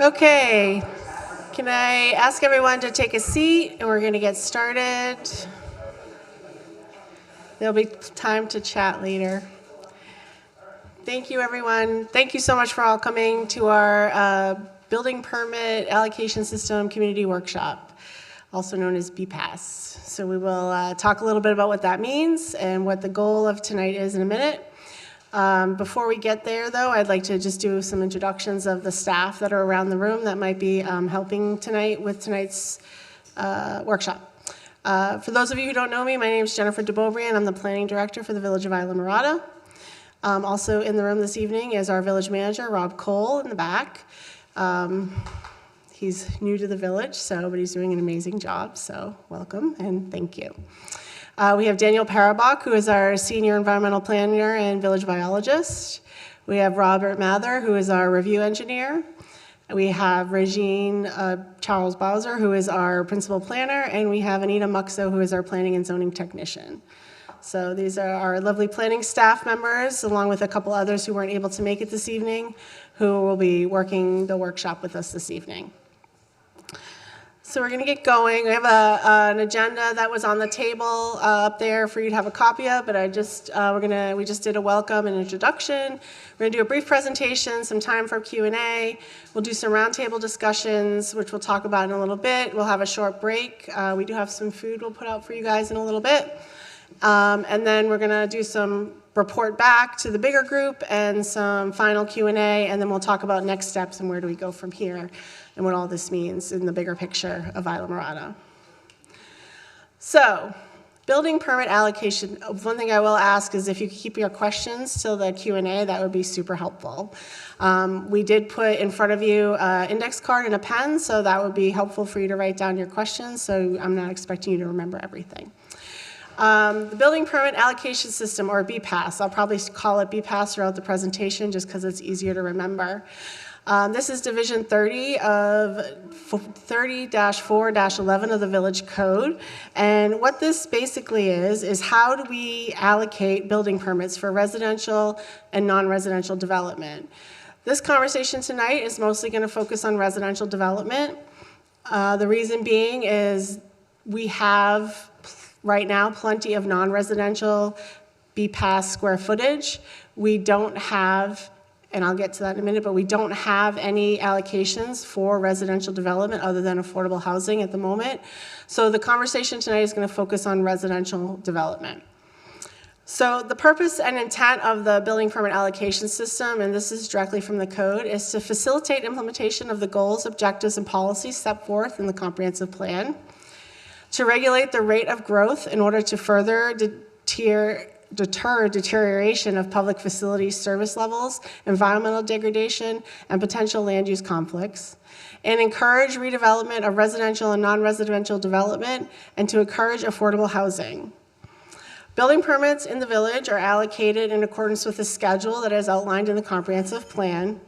Okay, can I ask everyone to take a seat and we're going to get started. There'll be time to chat later. Thank you, everyone. Thank you so much for all coming to our building permit allocation system community workshop, also known as BPAS. So we will talk a little bit about what that means and what the goal of tonight is in a minute. Before we get there, though, I'd like to just do some introductions of the staff that are around the room that might be helping tonight with tonight's workshop. For those of you who don't know me, my name is Jennifer DeBobrian. I'm the planning director for the Village of Islamorada. Also in the room this evening is our village manager, Rob Cole, in the back. He's new to the village, but he's doing an amazing job, so welcome and thank you. We have Daniel Parabach, who is our senior environmental planner and village biologist. We have Robert Mather, who is our review engineer. We have Regine Charles Bowser, who is our principal planner, and we have Anita Muxo, who is our planning and zoning technician. So these are our lovely planning staff members, along with a couple others who weren't able to make it this evening, who will be working the workshop with us this evening. So we're going to get going. We have an agenda that was on the table up there for you to have a copy of, but we just did a welcome and introduction. We're going to do a brief presentation, some time for Q&A. We'll do some roundtable discussions, which we'll talk about in a little bit. We'll have a short break. We do have some food we'll put out for you guys in a little bit. And then we're going to do some report back to the bigger group and some final Q&A, and then we'll talk about next steps and where do we go from here and what all this means in the bigger picture of Islamorada. So, building permit allocation. One thing I will ask is if you could keep your questions till the Q&A, that would be super helpful. We did put in front of you an index card and a pen, so that would be helpful for you to write down your questions, so I'm not expecting you to remember everything. The building permit allocation system, or BPAS, I'll probably call it BPAS throughout the presentation just because it's easier to remember. This is Division 30 of 30-4-11 of the Village Code. And what this basically is how do we allocate building permits for residential and non-residential development? This conversation tonight is mostly going to focus on residential development. The reason being is we have right now plenty of non-residential BPAS square footage. We don't have, and I'll get to that in a minute, but we don't have any allocations for residential development other than affordable housing at the moment. So the conversation tonight is going to focus on residential development. So the purpose and intent of the building permit allocation system, and this is directly from the code, is to facilitate implementation of the goals, objectives, and policies set forth in the comprehensive plan, to regulate the rate of growth in order to further deter deterioration of public facilities service levels, environmental degradation, and potential land use conflicts, and encourage redevelopment of residential and non-residential development, and to encourage affordable housing. Building permits in the village are allocated in accordance with a schedule that is outlined in the comprehensive plan,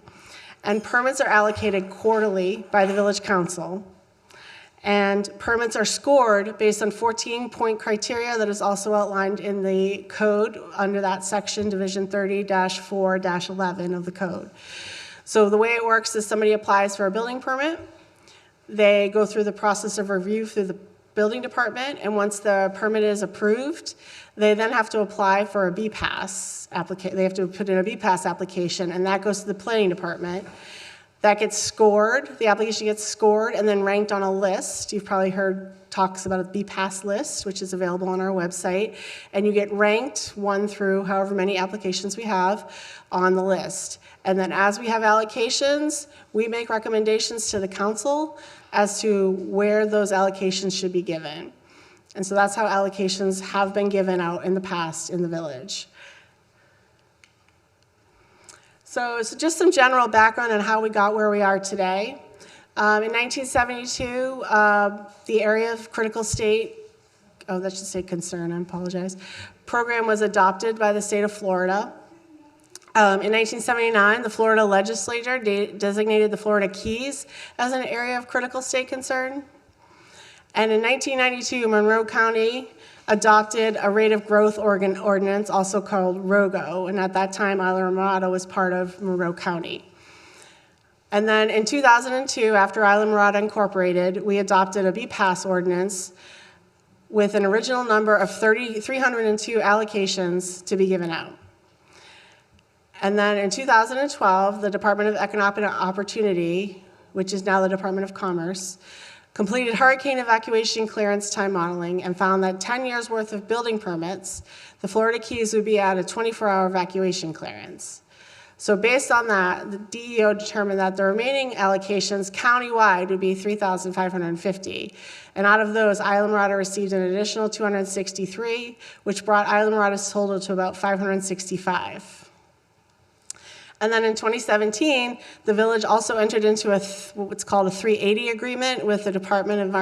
and permits are allocated quarterly by the village council. And permits are scored based on 14-point criteria that is also outlined in the code under that section, Division 30-4-11 of the code. So the way it works is somebody applies for a building permit. They go through the process of review through the building department, and once the permit is approved, they then have to apply for a BPAS application. They have to put in a BPAS application, and that goes to the planning department. That gets scored, the application gets scored and then ranked on a list. You've probably heard talks about a BPAS list, which is available on our website. And you get ranked 1 through however many applications we have on the list. And then as we have allocations, we make recommendations to the council as to where those allocations should be given. And so that's how allocations have been given out in the past in the village. So just some general background on how we got where we are today. In 1972, the area of critical state, that should say concern, I apologize, program was adopted by the state of Florida. In 1979, the Florida legislature designated the Florida Keys as an area of critical state concern. And in 1992, Monroe County adopted a rate of growth ordinance, also called ROGO, and at that time, Islamorada was part of Monroe County. And then in 2002, after Islamorada Incorporated, we adopted a BPAS ordinance with an original number of 302 allocations to be given out. And then in 2012, the Department of Economic Opportunity, which is now the Department of Commerce, completed hurricane evacuation clearance time modeling and found that 10 years worth of building permits, the Florida Keys would be at a 24-hour evacuation clearance. So based on that, the DEO determined that the remaining allocations countywide would be 3,550. And out of those, Islamorada received an additional 263, which brought Islamorada's total to about 565. And then in 2017, the village also entered into what's called a 380 agreement with the Department of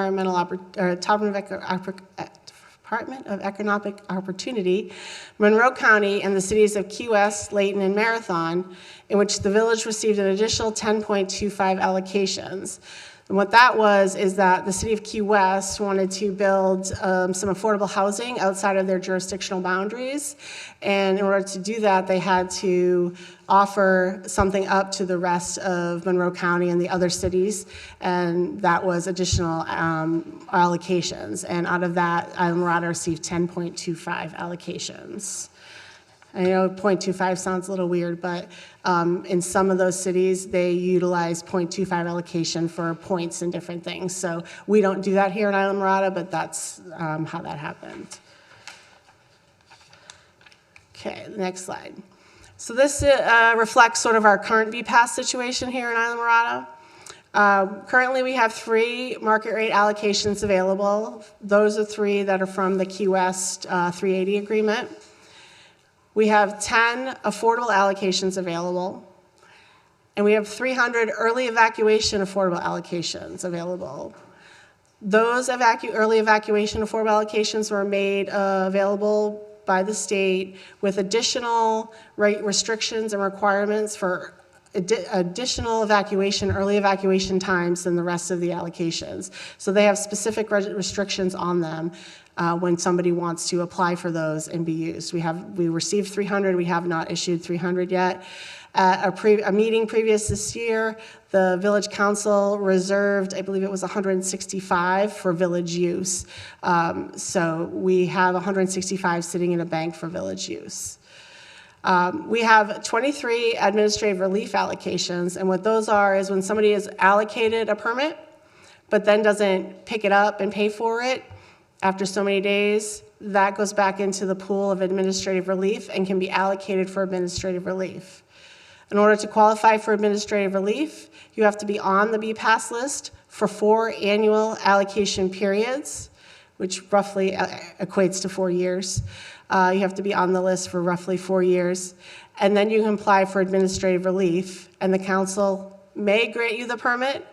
Economic Opportunity, Monroe County, and the cities of Key West, Layton, and Marathon, in which the village received an additional 10.25 allocations. And what that was is that the city of Key West wanted to build some affordable housing outside of their jurisdictional boundaries. And in order to do that, they had to offer something up to the rest of Monroe County and the other cities. And that was additional allocations. And out of that, Islamorada received 10.25 allocations. I know 0.25 sounds a little weird, but in some of those cities, they utilize 0.25 allocation for points and different things. So we don't do that here in Islamorada, but that's how that happened. Okay, the next slide. So this reflects sort of our current BPAS situation here in Islamorada. Currently, we have 3 market rate allocations available. Those are 3 that are from the Key West 380 agreement. We have 10 affordable allocations available, and we have 300 early evacuation affordable allocations available. Those early evacuation affordable allocations were made available by the state with additional restrictions and requirements for additional early evacuation times than the rest of the allocations. So they have specific restrictions on them when somebody wants to apply for those and be used. We received 300, we have not issued 300 yet. At a meeting previous this year, the village council reserved, I believe it was 165 for village use. So we have 165 sitting in a bank for village use. We have 23 administrative relief allocations, and what those are is when somebody is allocated a permit, but then doesn't pick it up and pay for it after so many days, that goes back into the pool of administrative relief and can be allocated for administrative relief. In order to qualify for administrative relief, you have to be on the BPAS list for 4 annual allocation periods, which roughly equates to 4 years. You have to be on the list for roughly 4 years. And then you can apply for administrative relief, and the council may grant you the permit.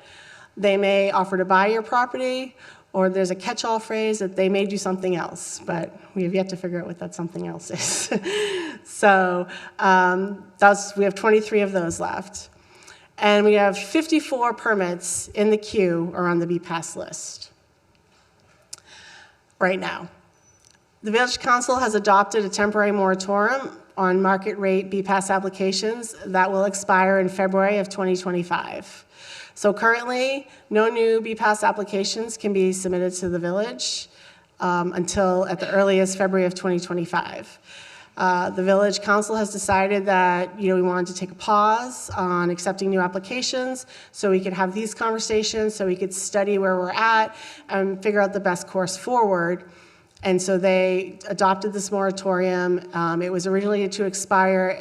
They may offer to buy your property, or there's a catch-all phrase that they may do something else, but we have yet to figure out what that something else is. So we have 23 of those left. And we have 54 permits in the queue or on the BPAS list right now. The Village Council has adopted a temporary moratorium on market rate BPAS applications that will expire in February of 2025. So currently, no new BPAS applications can be submitted to the village until at the earliest February of 2025. The Village Council has decided that we wanted to take a pause on accepting new applications so we could have these conversations, so we could study where we're at and figure out the best course forward. And so they adopted this moratorium. It was originally to expire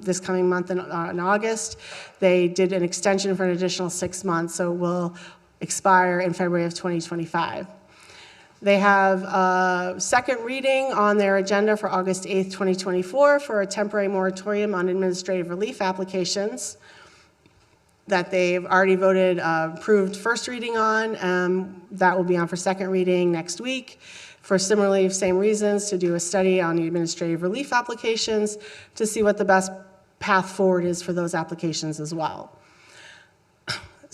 this coming month in August. They did an extension for an additional 6 months, so it will expire in February of 2025. They have a second reading on their agenda for August 8th, 2024 for a temporary moratorium on administrative relief applications that they've already voted approved first reading on. That will be on for second reading next week. For similarly same reasons, to do a study on the administrative relief applications to see what the best path forward is for those applications as well.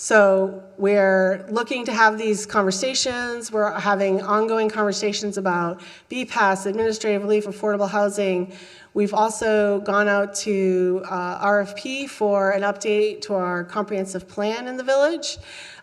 So we're looking to have these conversations. We're having ongoing conversations about BPAS, administrative relief, affordable housing. We've also gone out to RFP for an update to our comprehensive plan in the village.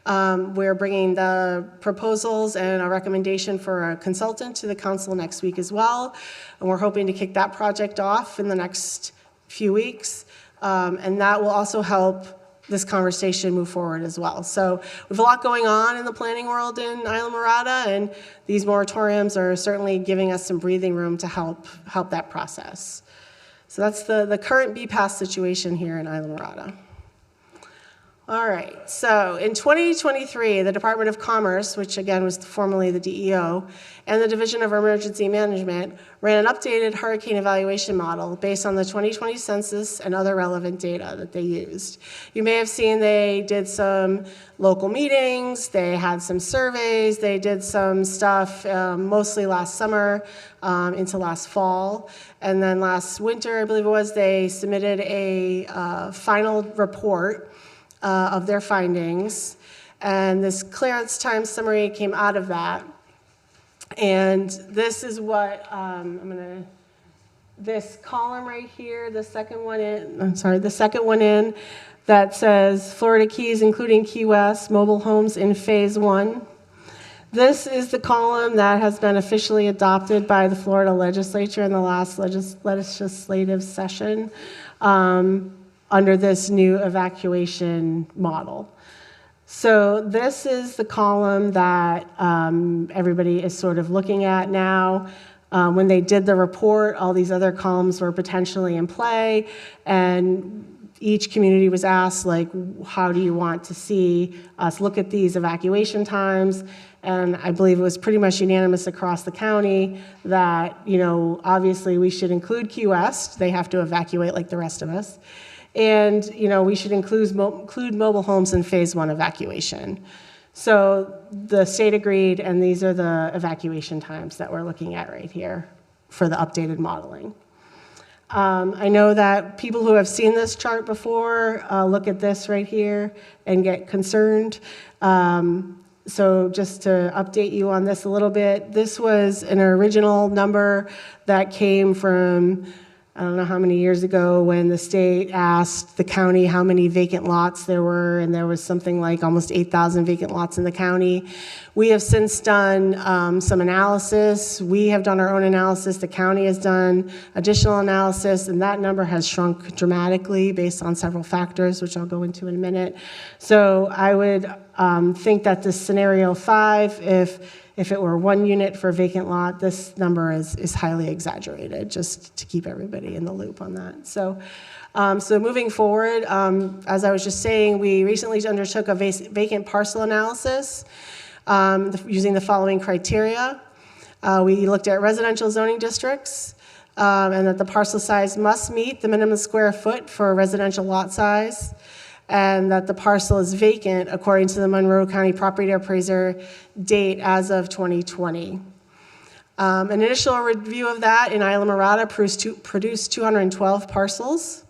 We're bringing the proposals and a recommendation for a consultant to the council next week as well. And we're hoping to kick that project off in the next few weeks. And that will also help this conversation move forward as well. So we have a lot going on in the planning world in Islamorada, and these moratoriums are certainly giving us some breathing room to help that process. So that's the current BPAS situation here in Islamorada. All right, so in 2023, the Department of Commerce, which again was formerly the DEO, and the Division of Emergency Management ran an updated hurricane evaluation model based on the 2020 census and other relevant data that they used. You may have seen they did some local meetings, they had some surveys, they did some stuff mostly last summer into last fall, and then last winter, I believe it was, they submitted a final report of their findings, and this clearance time summary came out of that. And this is what this column right here, the second one in, that says Florida Keys, including Key West, mobile homes in phase 1. This is the column that has been officially adopted by the Florida legislature in the last legislative session. Under this new evacuation model. So this is the column that everybody is sort of looking at now. When they did the report, all these other columns were potentially in play, and each community was asked, like, how do you want to see us look at these evacuation times? And I believe it was pretty much unanimous across the county that, obviously we should include Key West. They have to evacuate like the rest of us. And we should include mobile homes in phase 1 evacuation. So the state agreed, and these are the evacuation times that we're looking at right here for the updated modeling. I know that people who have seen this chart before look at this right here and get concerned. So just to update you on this a little bit, this was an original number that came from I don't know how many years ago when the state asked the county how many vacant lots there were, and there was something like almost 8,000 vacant lots in the county. We have since done some analysis. We have done our own analysis. The county has done additional analysis, and that number has shrunk dramatically based on several factors, which I'll go into in a minute. So I would think that this scenario 5, if it were 1 unit for a vacant lot, this number is highly exaggerated, just to keep everybody in the loop on that. So moving forward, as I was just saying, we recently undertook a vacant parcel analysis using the following criteria. We looked at residential zoning districts, and that the parcel size must meet the minimum square foot for a residential lot size, and that the parcel is vacant according to the Monroe County Property Appraiser date as of 2020. An initial review of that in Islamorada produced 212 parcels.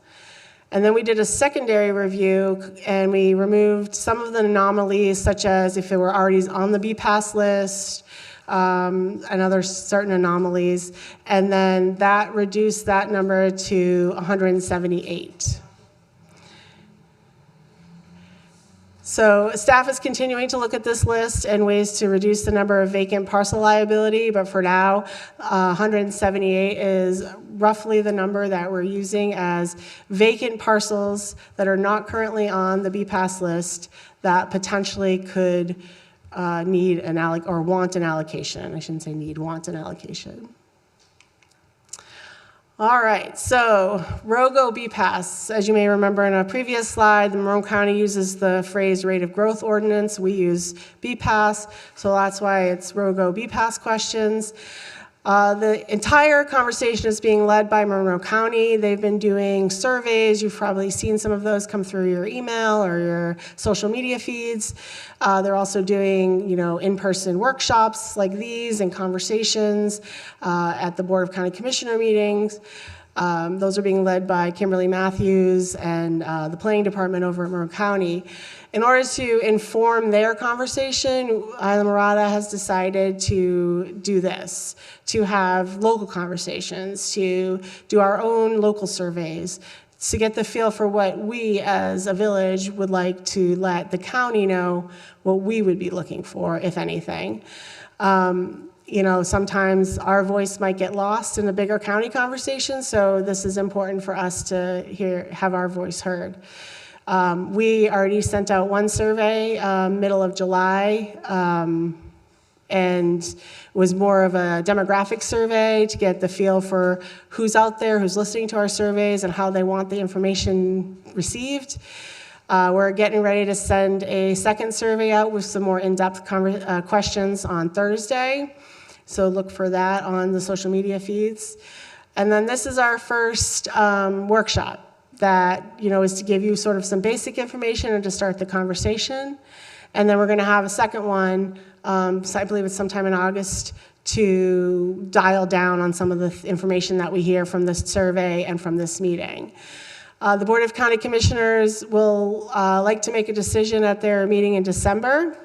And then we did a secondary review, and we removed some of the anomalies, such as if it were already on the BPAS list, and other certain anomalies. And then that reduced that number to 178. So staff is continuing to look at this list and ways to reduce the number of vacant parcel liability, but for now, 178 is roughly the number that we're using as vacant parcels that are not currently on the BPAS list that potentially could need an or want an allocation. I shouldn't say need, want an allocation. All right, so ROGO BPAS. As you may remember in a previous slide, the Monroe County uses the phrase rate of growth ordinance. We use BPAS, so that's why it's ROGO BPAS questions. The entire conversation is being led by Monroe County. They've been doing surveys. You've probably seen some of those come through your email or your social media feeds. They're also doing, in-person workshops like these and conversations at the Board of County Commissioner meetings. Those are being led by Kimberly Matthews and the planning department over at Monroe County. In order to inform their conversation, Islamorada has decided to do this, to have local conversations, to do our own local surveys, to get the feel for what we as a village would like to let the county know what we would be looking for, if anything. You know, sometimes our voice might get lost in the bigger county conversation, so this is important for us to have our voice heard. We already sent out one survey middle of July, and it was more of a demographic survey to get the feel for who's out there, who's listening to our surveys, and how they want the information received. We're getting ready to send a second survey out with some more in-depth questions on Thursday. So look for that on the social media feeds. And then this is our first workshop that, you know, is to give you sort of some basic information and to start the conversation. And then we're going to have a second one, so I believe it's sometime in August, to dial down on some of the information that we hear from this survey and from this meeting. The Board of County Commissioners will like to make a decision at their meeting in December.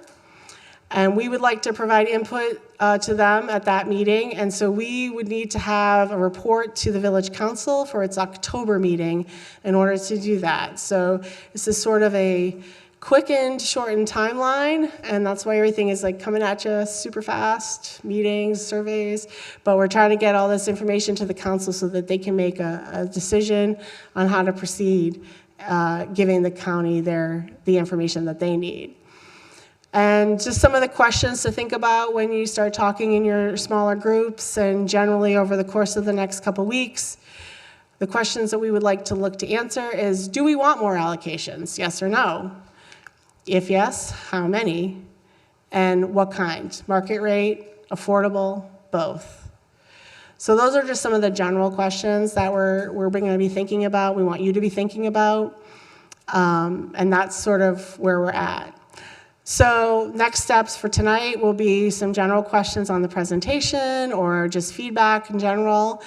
And we would like to provide input to them at that meeting. And so we would need to have a report to the Village Council for its October meeting in order to do that. So this is sort of a quickened, shortened timeline, and that's why everything is like coming at you super fast, meetings, surveys, but we're trying to get all this information to the council so that they can make a decision on how to proceed, giving the county the information that they need. And just some of the questions to think about when you start talking in your smaller groups and generally over the course of the next couple weeks. The questions that we would like to look to answer is, do we want more allocations? Yes or no? If yes, how many? And what kind? Market rate, affordable, both. So those are just some of the general questions that we're going to be thinking about. We want you to be thinking about. And that's sort of where we're at. So next steps for tonight will be some general questions on the presentation or just feedback in general.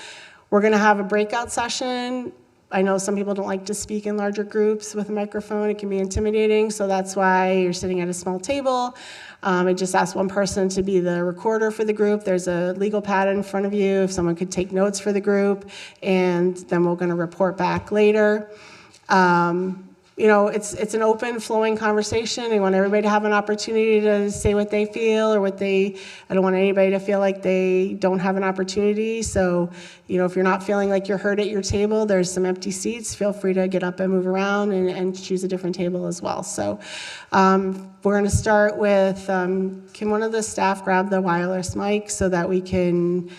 We're going to have a breakout session. I know some people don't like to speak in larger groups with a microphone. It can be intimidating, so that's why you're sitting at a small table. I just asked one person to be the recorder for the group. There's a legal pad in front of you if someone could take notes for the group, and then we're going to report back later. You know, it's an open, flowing conversation. We want everybody to have an opportunity to say what they feel or I don't want anybody to feel like they don't have an opportunity. So, you know, if you're not feeling like you're heard at your table, there's some empty seats. Feel free to get up and move around and choose a different table as well. So we're going to start with, can one of the staff grab the wireless mic so that we can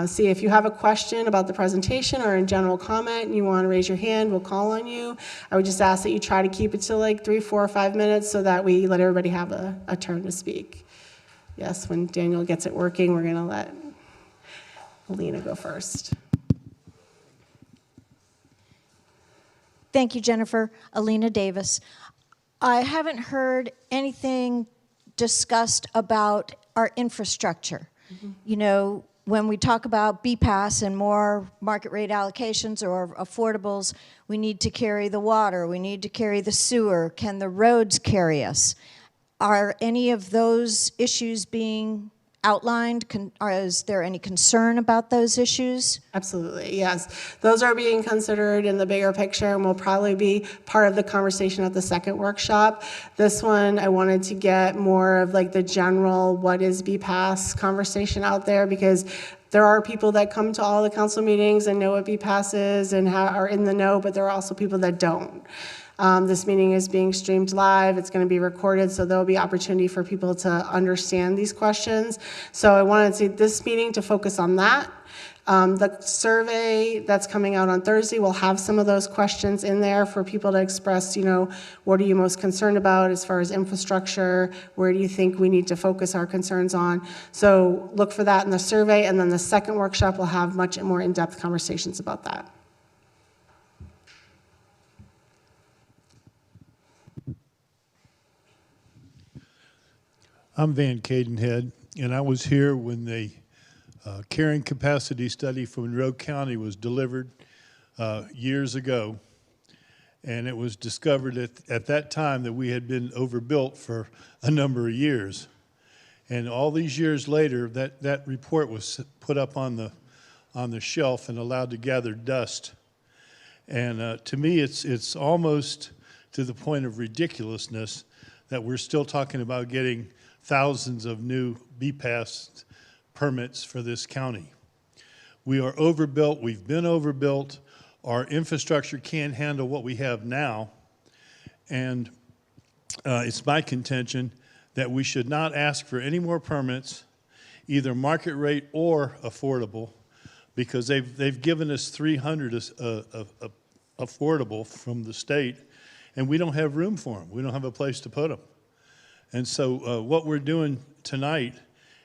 see if you have a question about the presentation or a general comment and you want to raise your hand, we'll call on you. I would just ask that you try to keep it to like 3, 4, or 5 minutes so that we let everybody have a turn to speak. Yes, when Daniel gets it working, we're going to let Alina go first. Thank you, Jennifer. Alina Davis. I haven't heard anything discussed about our infrastructure. Mm-hmm. You know, when we talk about BPAS and more market rate allocations or affordables, we need to carry the water, we need to carry the sewer. Can the roads carry us? Are any of those issues being outlined? Is there any concern about those issues? Absolutely, yes. Those are being considered in the bigger picture and will probably be part of the conversation at the second workshop. This one, I wanted to get more of like the general what is BPAS conversation out there, because there are people that come to all the council meetings and know what BPAS is and are in the know, but there are also people that don't. This meeting is being streamed live. It's going to be recorded, so there'll be opportunity for people to understand these questions. So I wanted this meeting to focus on that. The survey that's coming out on Thursday will have some of those questions in there for people to express, you know, what are you most concerned about as far as infrastructure? Where do you think we need to focus our concerns on? So look for that in the survey, and then the second workshop will have much more in-depth conversations about that. I'm Van Cadenhead, and I was here when they carrying capacity study from Monroe County was delivered years ago, and it was discovered at that time that we had been overbuilt for a number of years. And all these years later, that report was put up on the shelf and allowed to gather dust. And to me, it's almost to the point of ridiculousness that we're still talking about getting thousands of new BPAS permits for this county. We are overbuilt. We've been overbuilt. Our infrastructure can't handle what we have now. And it's my contention that we should not ask for any more permits, either market rate or affordable, because they've given us 300 affordable from the state, and we don't have room for them. We don't have a place to put them. And so what we're doing tonight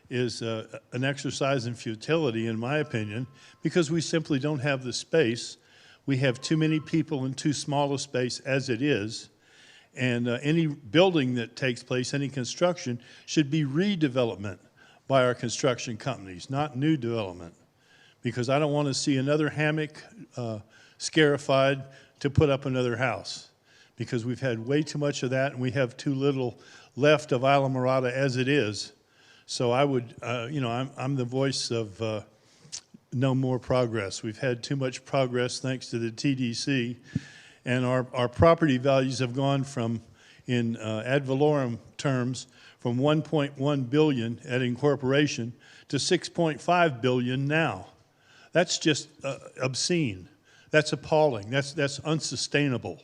is an exercise in futility, in my opinion, because we simply don't have the space. We have too many people in too small a space as it is, and any building that takes place, any construction, should be redevelopment by our construction companies, not new development, because I don't want to see another hammock scarified to put up another house, because we've had way too much of that, and we have too little left of Islamorada as it is. So I would, I'm the voice of no more progress. We've had too much progress thanks to the TDC, and our property values have gone from, in ad valorem terms, from 1.1 billion at incorporation to 6.5 billion now. That's just obscene. That's appalling. That's unsustainable.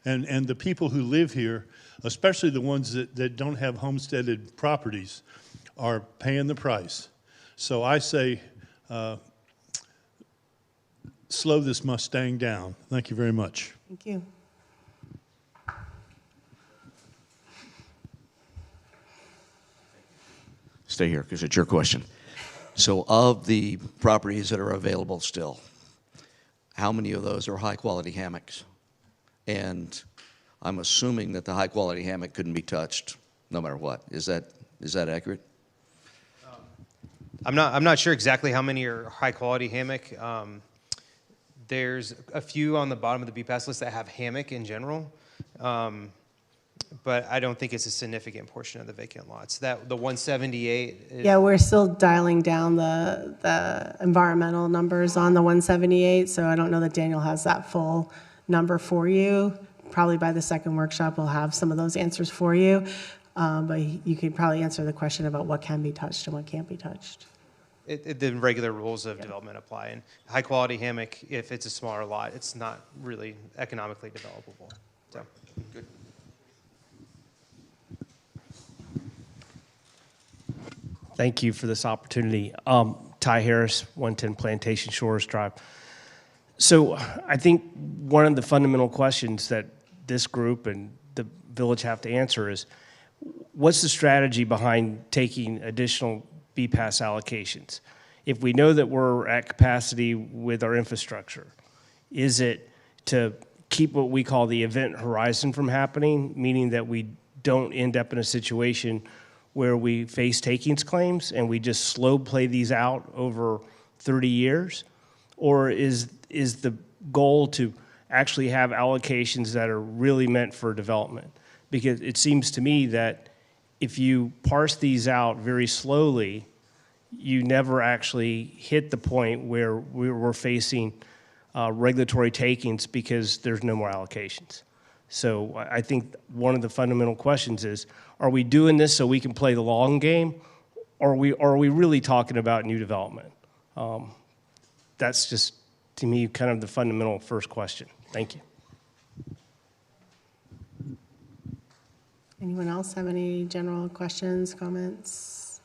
And the people who live here, especially the ones that don't have homesteaded properties, are paying the price. So I say, slow this Mustang down. Thank you very much. Thank you. Stay here, because it's your question. So of the properties that are available still, how many of those are high-quality hammocks? And I'm assuming that the high-quality hammock couldn't be touched no matter what. Is that accurate? I'm not sure exactly how many are high-quality hammock. There's a few on the bottom of the BPAS list that have hammock in general, but I don't think it's a significant portion of the vacant lots. The 178. Yeah, we're still dialing down the environmental numbers on the 178, so I don't know that Daniel has that full number for you. Probably by the second workshop, we'll have some of those answers for you, but you could probably answer the question about what can be touched and what can't be touched. The regular rules of development apply. And high-quality hammock, if it's a smaller lot, it's not really economically developable. So. Good. Thank you for this opportunity. Ty Harris, 110 Plantation Shores Drive. So I think one of the fundamental questions that this group and the village have to answer is, what's the strategy behind taking additional BPAS allocations? If we know that we're at capacity with our infrastructure, is it to keep what we call the event horizon from happening, meaning that we don't end up in a situation where we face takings claims and we just slow play these out over 30 years? Or is the goal to actually have allocations that are really meant for development? Because it seems to me that if you parse these out very slowly, you never actually hit the point where we're facing regulatory takings because there's no more allocations. So I think one of the fundamental questions is, are we doing this so we can play the long game, or are we really talking about new development? That's just, to me, kind of the fundamental first question. Thank you. Anyone else have any general questions, comments?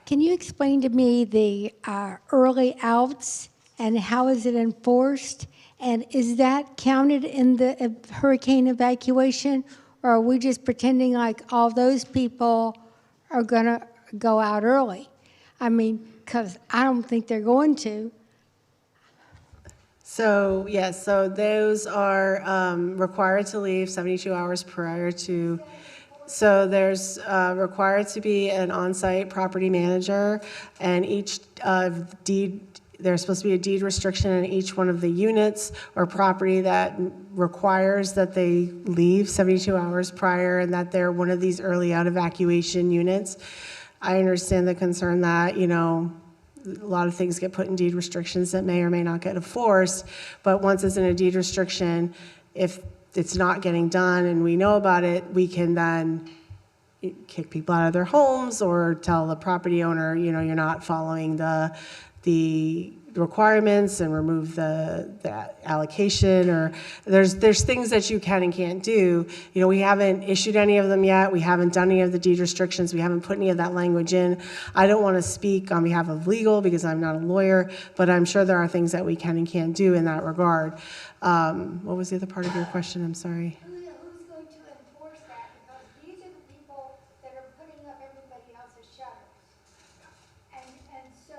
Can you explain to me the early outs and how is it enforced? And is that counted in the hurricane evacuation? Or are we just pretending like all those people are going to go out early? I mean, because I don't think they're going to. So, yes, so those are required to leave 72 hours prior to So there's required to be an on-site property manager, and each there's supposed to be a deed restriction in each one of the units or property that requires that they leave 72 hours prior and that they're one of these early out evacuation units. I understand the concern that, a lot of things get put in deed restrictions that may or may not get enforced, but once it's in a deed restriction, if it's not getting done and we know about it, we can then kick people out of their homes or tell the property owner, you're not following the requirements and remove the allocation, or there's things that you can and can't do. We haven't issued any of them yet. We haven't done any of the deed restrictions. We haven't put any of that language in. I don't want to speak on behalf of legal because I'm not a lawyer, but I'm sure there are things that we can and can't do in that regard. What was the other part of your question? I'm sorry. Who's going to enforce that? Because these are the people that are putting up everybody else's shutters. And so,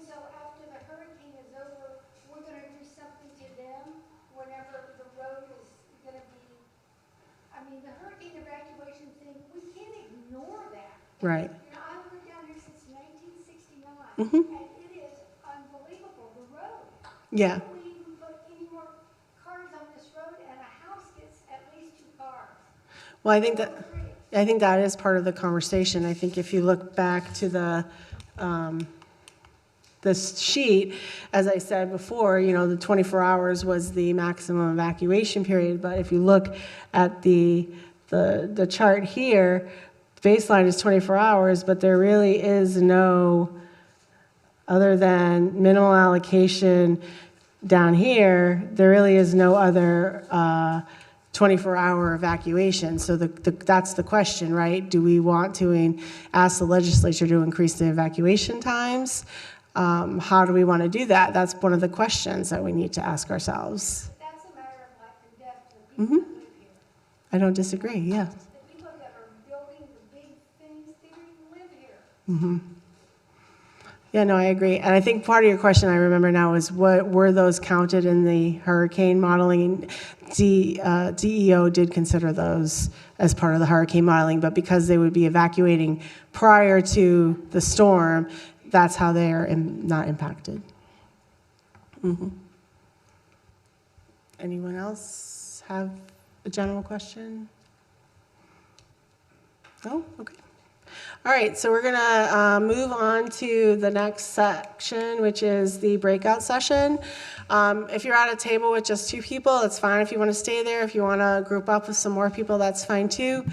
so after the hurricane is over, we're going to do something to them whenever the road is going to be, the hurricane evacuation thing, we can't ignore that. Right. I've lived down here since 1969, Mm-hmm. and it is unbelievable, the road. Yeah. How do we even put any more cars on this road, and a house gets at least 2 cars? Well, I think that is part of the conversation. I think if you look back to this sheet, as I said before, the 24 hours was the maximum evacuation period. But if you look at the chart here, baseline is 24 hours, but there really is no, other than minimal allocation down here, there really is no other 24-hour evacuation. So that's the question, right? Do we want to ask the legislature to increase the evacuation times? How do we want to do that? That's one of the questions that we need to ask ourselves. That's a matter of life and death for people that live here. I don't disagree, yeah. The people that are building the big things, they don't even live here. Yeah, no, I agree. And I think part of your question, I remember now, is what were those counted in the hurricane modeling? DEO did consider those as part of the hurricane modeling, but because they would be evacuating prior to the storm, that's how they are not impacted. Anyone else have a general question? No? Okay. All right, so we're going to move on to the next section, which is the breakout session. If you're at a table with just 2 people, that's fine. If you want to stay there, if you want to group up with some more people, that's fine too.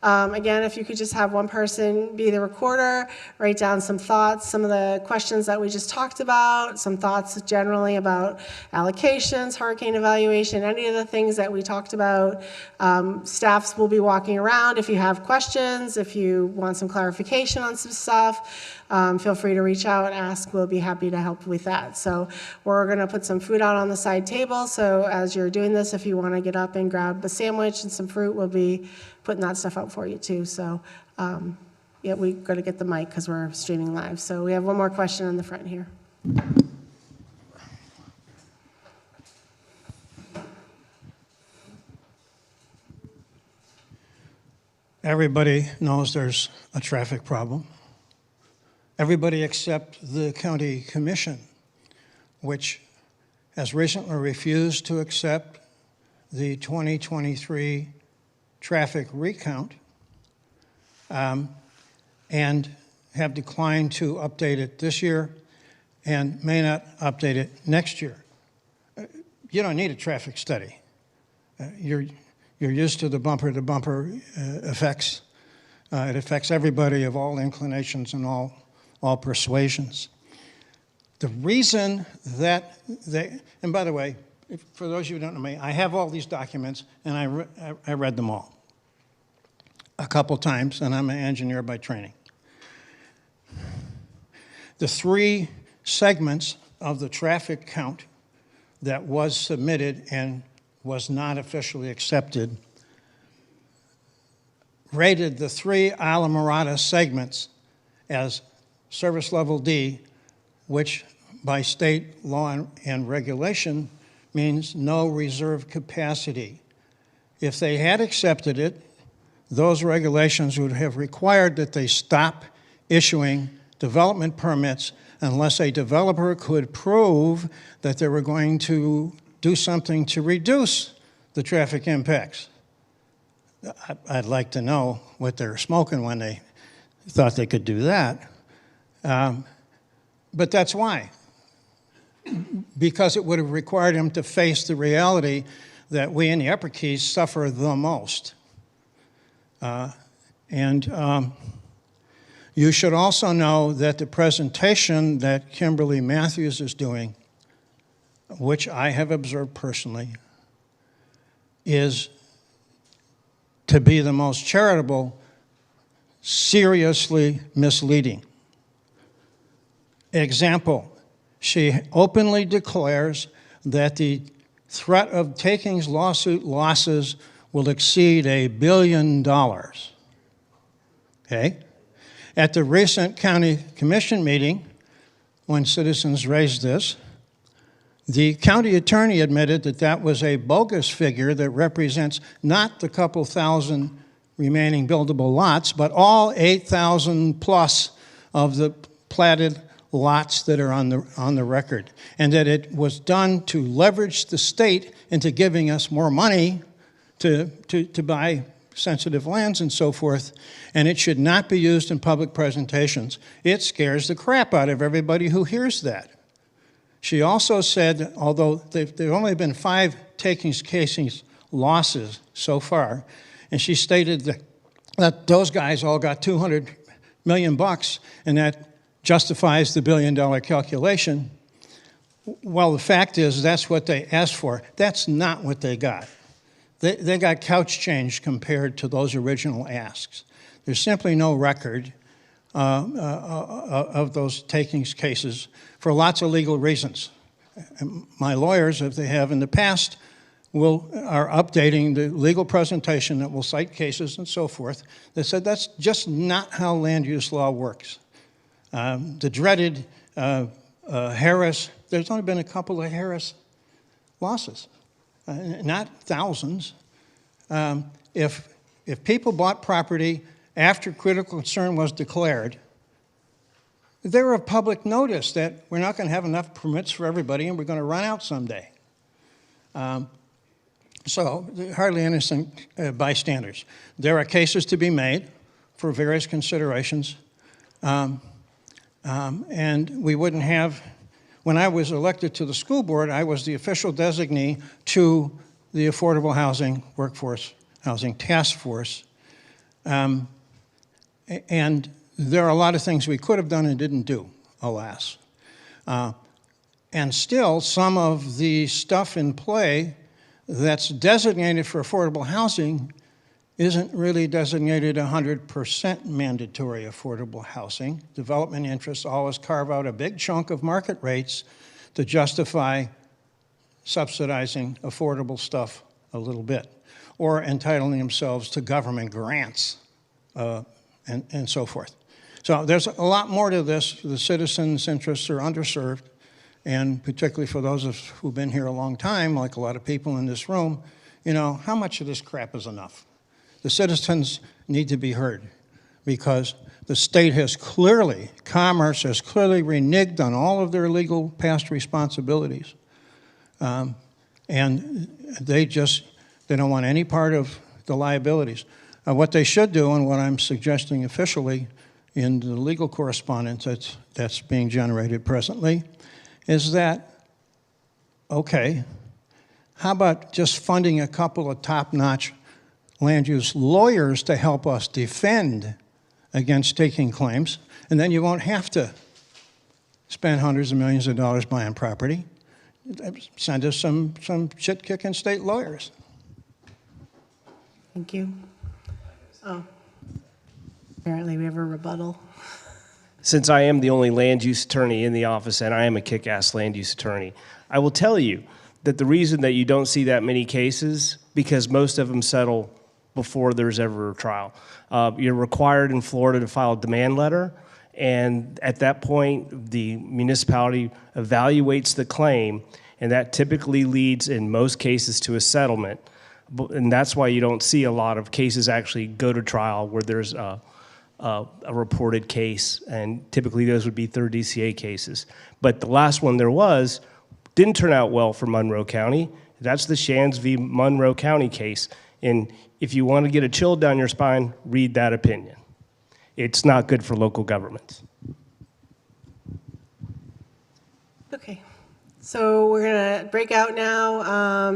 Again, if you could just have one person be the recorder, write down some thoughts, some of the questions that we just talked about, some thoughts generally about allocations, hurricane evaluation, any of the things that we talked about. Staffs will be walking around. If you have questions, if you want some clarification on some stuff, feel free to reach out and ask. We'll be happy to help with that. So we're going to put some food out on the side table. So as you're doing this, if you want to get up and grab a sandwich and some fruit, we'll be putting that stuff out for you too. So yeah, we got to get the mic because we're streaming live. So we have one more question in the front here. Everybody knows there's a traffic problem. Everybody except the county commission, which has recently refused to accept the 2023 traffic recount and have declined to update it this year and may not update it next year. You don't need a traffic study. You're used to the bumper-to-bumper effects. It affects everybody of all inclinations and all persuasions. The reason that and by the way, for those of you who don't know me, I have all these documents, and I read them all a couple times, and I'm an engineer by training. The 3 segments of the traffic count that was submitted and was not officially accepted rated the 3 Islamorada segments as service level D, which by state law and regulation means no reserve capacity. If they had accepted it, those regulations would have required that they stop issuing development permits unless a developer could prove that they were going to do something to reduce the traffic impacts. I'd like to know what they were smoking when they thought they could do that. But that's why. Because it would have required him to face the reality that we in the Upper Keys suffer the most. You should also know that the presentation that Kimberly Matthews is doing, which I have observed personally, is to be the most charitable, seriously misleading. Example, she openly declares that the threat of takings lawsuit losses will exceed $1 billion. Okay? At the recent county commission meeting, when citizens raised this, the county attorney admitted that that was a bogus figure that represents not the couple thousand remaining buildable lots, but all 8,000 plus of the platted lots that are on the record, and that it was done to leverage the state into giving us more money to buy sensitive lands and so forth, and it should not be used in public presentations. It scares the crap out of everybody who hears that. She also said, although there have only been 5 takings cases losses so far, and she stated that those guys all got $200 million, and that justifies the $1 billion calculation. Well, the fact is that's what they asked for. That's not what they got. They got couch change compared to those original asks. There's simply no record of those takings cases for lots of legal reasons. My lawyers, if they have in the past, are updating the legal presentation that will cite cases and so forth. They said that's just not how land use law works. The dreaded Harris, there's only been a couple of Harris losses, not thousands. If people bought property after critical concern was declared, they were of public notice that we're not going to have enough permits for everybody and we're going to run out someday. So hardly innocent bystanders. There are cases to be made for various considerations. And we wouldn't have, when I was elected to the school board, I was the official designee to the Affordable Housing Workforce Housing Task Force. And there are a lot of things we could have done and didn't do, alas. And still, some of the stuff in play that's designated for affordable housing isn't really designated 100% mandatory affordable housing. Development interests always carve out a big chunk of market rates to justify subsidizing affordable stuff a little bit, or entitling themselves to government grants and so forth. So there's a lot more to this. The citizens' interests are underserved, and particularly for those of us who've been here a long time, like a lot of people in this room, you know, how much of this crap is enough? The citizens need to be heard because the state has clearly, Commerce has clearly reneged on all of their legal past responsibilities. And they don't want any part of the liabilities. What they should do, and what I'm suggesting officially in the legal correspondence that's being generated presently, is that, okay, how about just funding a couple of top-notch land use lawyers to help us defend against taking claims, and then you won't have to spend hundreds of millions of dollars buying property. Send us some shit-kicking state lawyers. Thank you. Oh, apparently we have a rebuttal. Since I am the only land use attorney in the office and I am a kick-ass land use attorney, I will tell you that the reason that you don't see that many cases, because most of them settle before there's ever a trial. You're required in Florida to file a demand letter, and at that point, the municipality evaluates the claim, and that typically leads, in most cases, to a settlement. And that's why you don't see a lot of cases actually go to trial where there's a reported case, and typically those would be third DCA cases. But the last one there was didn't turn out well for Monroe County. That's the Shands v. Monroe County case. And if you want to get a chill down your spine, read that opinion. It's not good for local governments. Okay. So we're going to break out now.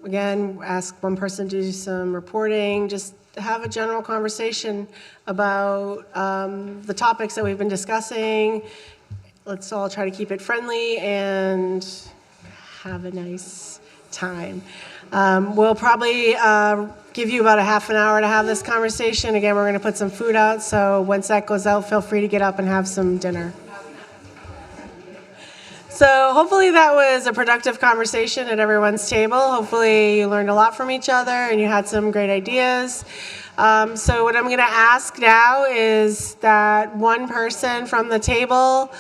Again, ask one person to do some reporting, just have a general conversation about the topics that we've been discussing. Let's all try to keep it friendly and have a nice time. We'll probably give you about a half an hour to have this conversation. Again, we're going to put some food out, so once that goes out, feel free to get up and have some dinner. So hopefully that was a productive conversation at everyone's table. Hopefully you learned a lot from each other and you had some great ideas. So what I'm going to ask now is that one person from the table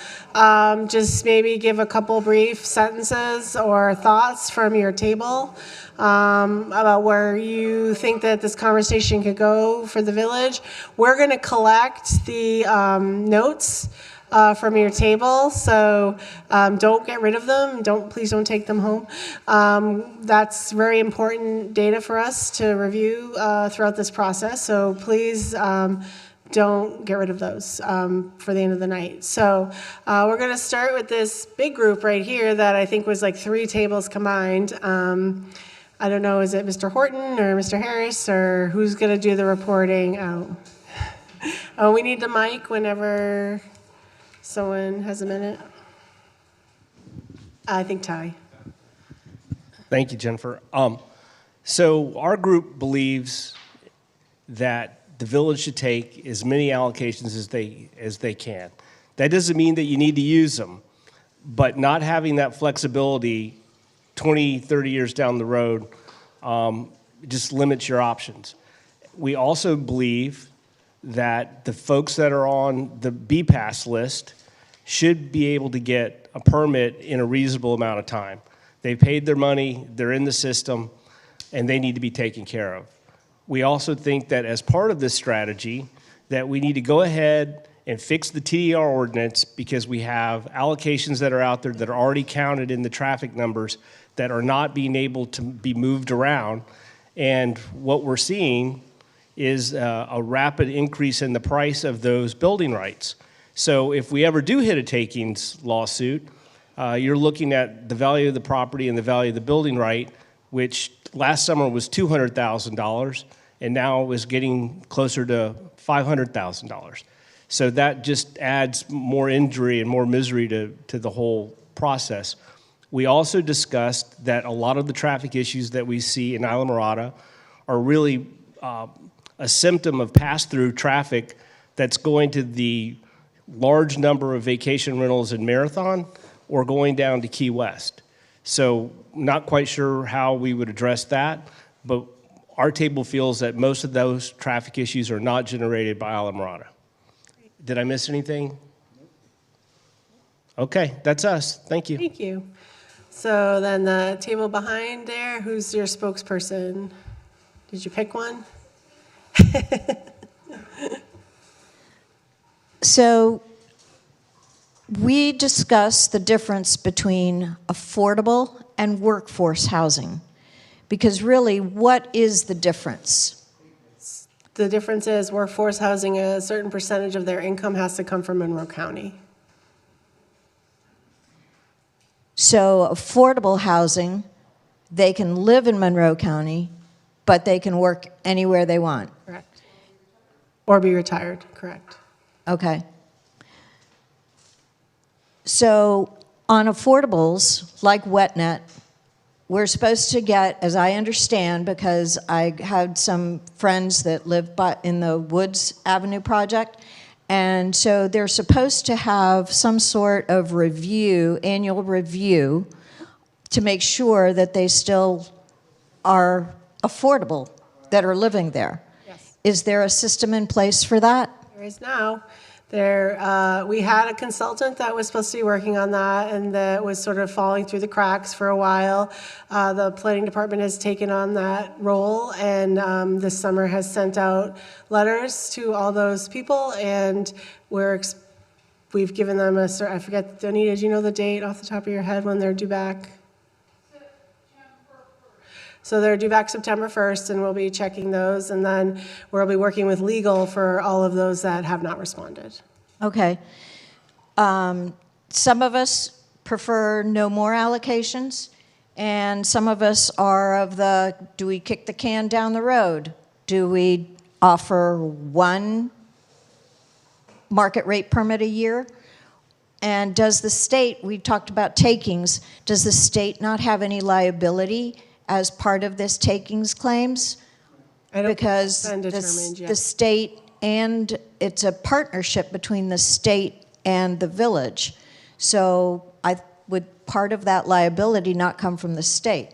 just maybe give a couple brief sentences or thoughts from your table about where you think that this conversation could go for the village. We're going to collect the notes from your table, so don't get rid of them. Please don't take them home. That's very important data for us to review throughout this process. So please don't get rid of those for the end of the night. So we're going to start with this big group right here that I think was like 3 tables combined. I don't know, is it Mr. Horton or Mr. Harris, or who's going to do the reporting? Oh, we need the mic whenever someone has a minute. I think Ty. Thank you, Jennifer. So our group believes that the village should take as many allocations as they can. That doesn't mean that you need to use them, but not having that flexibility 20, 30 years down the road just limits your options. We also believe that the folks that are on the BPAS list should be able to get a permit in a reasonable amount of time. They've paid their money, they're in the system, and they need to be taken care of. We also think that as part of this strategy, that we need to go ahead and fix the TDR ordinance because we have allocations that are out there that are already counted in the traffic numbers that are not being able to be moved around. And what we're seeing is a rapid increase in the price of those building rights. So if we ever do hit a takings lawsuit, you're looking at the value of the property and the value of the building right, which last summer was $200,000, and now is getting closer to $500,000. So that just adds more injury and more misery to the whole process. We also discussed that a lot of the traffic issues that we see in Islamorada are really a symptom of pass-through traffic that's going to the large number of vacation rentals in Marathon or going down to Key West. So not quite sure how we would address that, but our table feels that most of those traffic issues are not generated by Islamorada. Did I miss anything? Okay, that's us. Thank you. Thank you. So then the table behind there, who's your spokesperson? Did you pick one? So we discussed the difference between affordable and workforce housing, because really, what is the difference? The difference is workforce housing, a certain percentage of their income has to come from Monroe County. So affordable housing, they can live in Monroe County, but they can work anywhere they want. Correct. Or be retired, correct. Okay. So on affordables, like WetNet, we're supposed to get, as I understand, because I had some friends that live in the Woods Avenue project, and so they're supposed to have some sort of review, annual review, to make sure that they still are affordable that are living there. Yes. Is there a system in place for that? There is now. We had a consultant that was supposed to be working on that, and that was sort of falling through the cracks for a while. The planning department has taken on that role, and this summer has sent out letters to all those people, and we've given them I forget, Anita, do you know the date off the top of your head when they're due back? So they're due back September 1st, and we'll be checking those, and then we'll be working with legal for all of those that have not responded. Okay. Some of us prefer no more allocations, and some of us are of the, do we kick the can down the road? Do we offer one market rate permit a year? And does the state, we talked about takings, does the state not have any liability as part of this takings claims? I don't think Because that's been determined yet. the state, and it's a partnership between the state and the village. So would part of that liability not come from the state?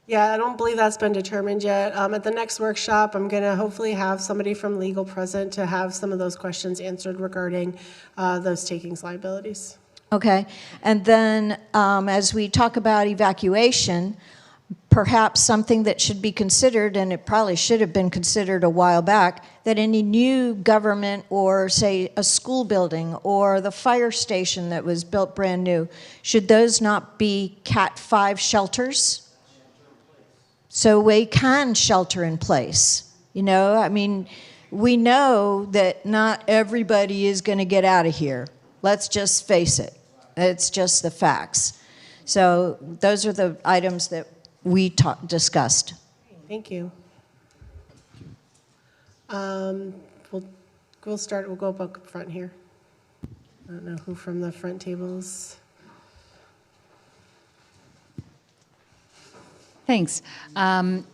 Yeah, I don't believe that's been determined yet. At the next workshop, I'm going to hopefully have somebody from legal present to have some of those questions answered regarding those takings liabilities. Okay. And then as we talk about evacuation, perhaps something that should be considered, and it probably should have been considered a while back, that any new government or, say, a school building or the fire station that was built brand new, should those not be Cat 5 shelters? So we can shelter in place. You know, I mean, we know that not everybody is going to get out of here. Let's just face it. It's just the facts. So those are the items that we discussed. Thank you. We'll go up front here. I don't know who from the front tables. Thanks.